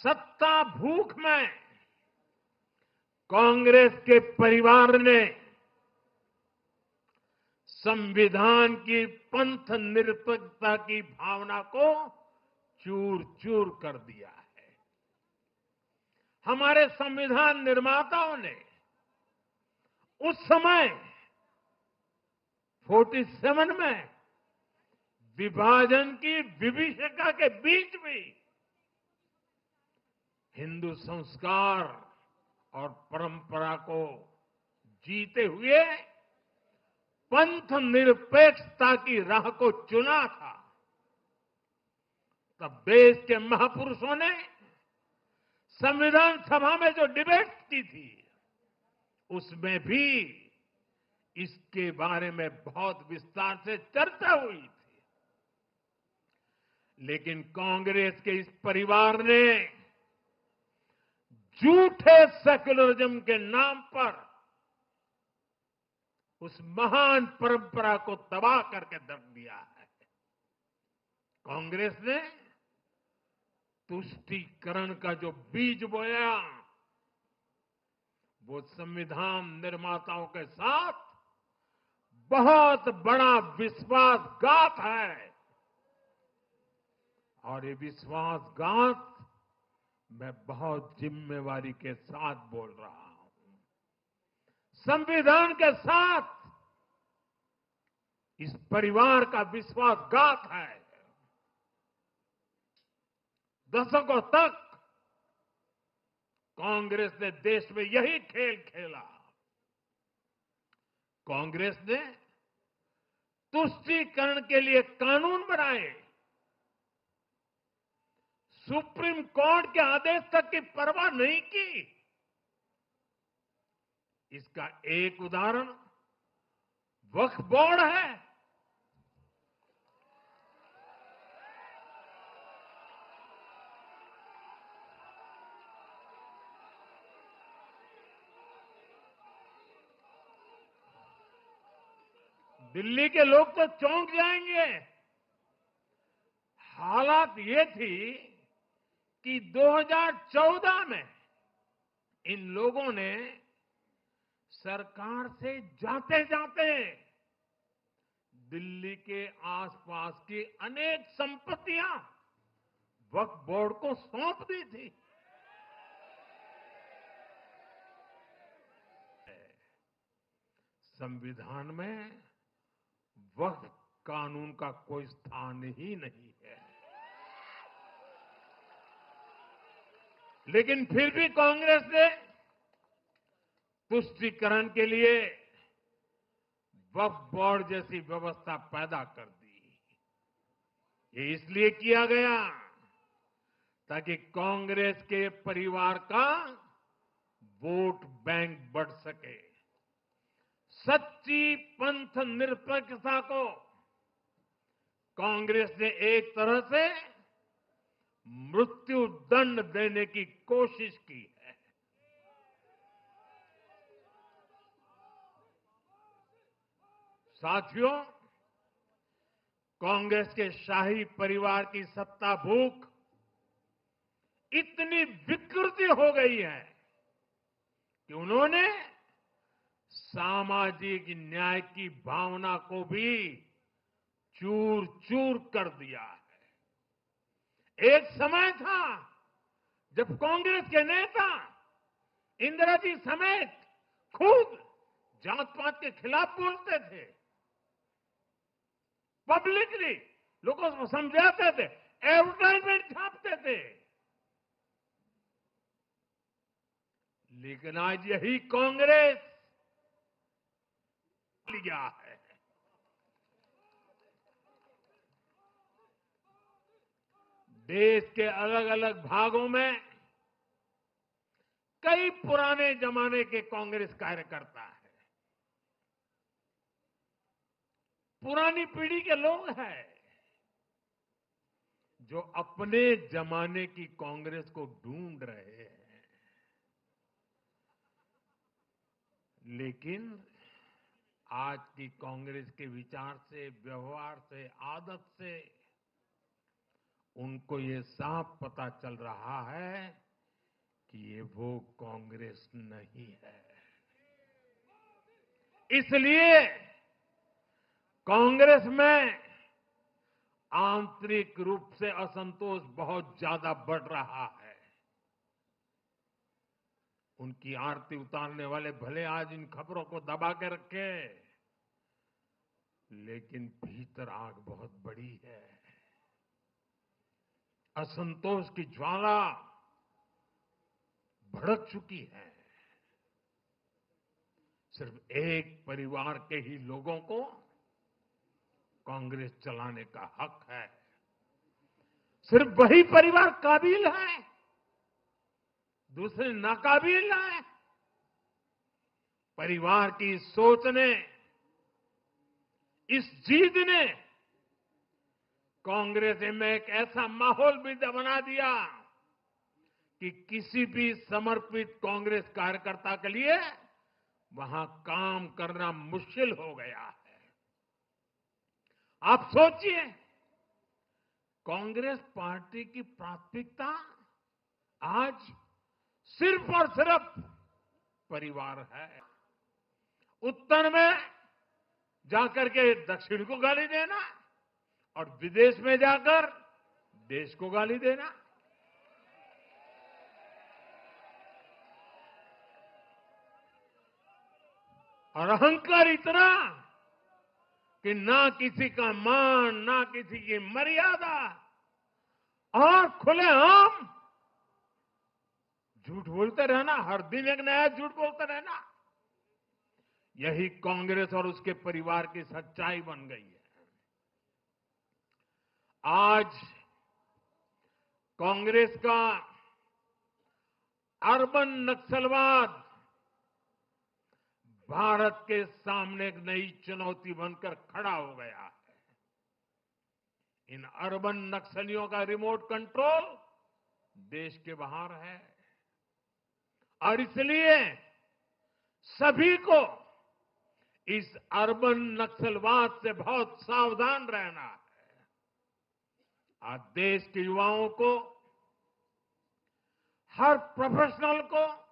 सत्ता भूख में कांग्रेस के परिवार ने संविधान की पंथ निरपेक्षता की भावना को चूर चूर कर दिया है। हमारे संविधान निर्माताओं ने उस समय 47 में विभाजन की विभीषिका के बीच भी हिंदू संस्कार और परंपरा को जीते हुए पंथ निरपेक्षता की राह को चुना था। तब देश के महापुरुषों ने संविधान सभा में जो डिबेट की थी उसमें भी इसके बारे में बहुत विस्तार से चर्चा हुई थी। लेकिन कांग्रेस के इस परिवार ने झूठे सेक्युलरिज्म के नाम पर उस महान परंपरा को तबाह करके रख दिया है। कांग्रेस ने तुष्टीकरण का जो बीज बोया वो संविधान निर्माताओं के साथ बहुत बड़ा विश्वासघात है। और ये विश्वासघात मैं बहुत जिम्मेवारी के साथ बोल रहा हूं। संविधान के साथ इस परिवार का विश्वासघात है। दशकों तक कांग्रेस ने देश में यही खेल खेला। कांग्रेस ने तुष्टीकरण के लिए कानून बनाए, सुप्रीम कोर्ट के आदेश तक की परवाह नहीं की। इसका एक उदाहरण वक्फ बोर्ड है। दिल्ली के लोग तो चौंक जाएंगे। हालात ये थी कि 2014 में इन लोगों ने सरकार से जाते जाते दिल्ली के आसपास की अनेक संपत्तियां वक्फ बोर्ड को सौंप दी थी। संविधान में वक्फ कानून का कोई स्थान ही नहीं है। लेकिन फिर भी कांग्रेस ने तुष्टीकरण के लिए वक्फ बोर्ड जैसी व्यवस्था पैदा कर दी। ये इसलिए किया गया ताकि कांग्रेस के परिवार का वोट बैंक बढ़ सके। सच्ची पंथ निरपेक्षता को कांग्रेस ने एक तरह से मृत्यु दंड देने की कोशिश की है। साथियों, कांग्रेस के शाही परिवार की सत्ता भूख इतनी विकृति हो गई है कि उन्होंने सामाजिक न्याय की भावना को भी चूर चूर कर दिया है। एक समय था जब कांग्रेस के नेता इंदिरा जी समेत खुद जात पात के खिलाफ बोलते थे, पब्लिकली लोगों को समझाते थे, एडवर्टाइजमेंट छापते थे। लेकिन आज यही कांग्रेस लिया है। देश के अलग अलग भागों में कई पुराने जमाने के कांग्रेस कार्यकर्ता है। पुरानी पीढ़ी के लोग हैं जो अपने जमाने की कांग्रेस को ढूंढ रहे हैं। लेकिन आज की कांग्रेस के विचार से, व्यवहार से, आदत से उनको ये साफ पता चल रहा है कि ये वो कांग्रेस नहीं है। इसलिए कांग्रेस में आंतरिक रूप से असंतोष बहुत ज्यादा बढ़ रहा है। उनकी आरती उतारने वाले भले आज इन खबरों को दबा के रखे, लेकिन भीतर आग बहुत बड़ी है। असंतोष की ज्वाला भड़क चुकी है। सिर्फ एक परिवार के ही लोगों को कांग्रेस चलाने का हक है। सिर्फ वही परिवार काबिल है, दूसरे नाकाबिल है। परिवार की सोच ने, इस जीत ने कांग्रेस में एक ऐसा माहौल भी बना दिया कि किसी भी समर्पित कांग्रेस कार्यकर्ता के लिए वहां काम करना मुश्किल हो गया है। आप सोचिए, कांग्रेस पार्टी की प्राथमिकता आज सिर्फ और सिर्फ परिवार है। उत्तर में जाकर के दक्षिण को गाली देना और विदेश में जाकर देश को गाली देना। और अहंकार इतना कि ना किसी का मान, ना किसी की मर्यादा, और खुलेआम झूठ बोलते रहना, हर दिन एक नया झूठ बोलते रहना। यही कांग्रेस और उसके परिवार की सच्चाई बन गई है। आज कांग्रेस का अर्बन नक्सलवाद भारत के सामने एक नई चुनौती बनकर खड़ा हो गया है। इन अर्बन नक्सलियों का रिमोट कंट्रोल देश के बाहर है और इसलिए सभी को इस अर्बन नक्सलवाद से बहुत सावधान रहना है। आज देश के युवाओं को, हर प्रोफेशनल को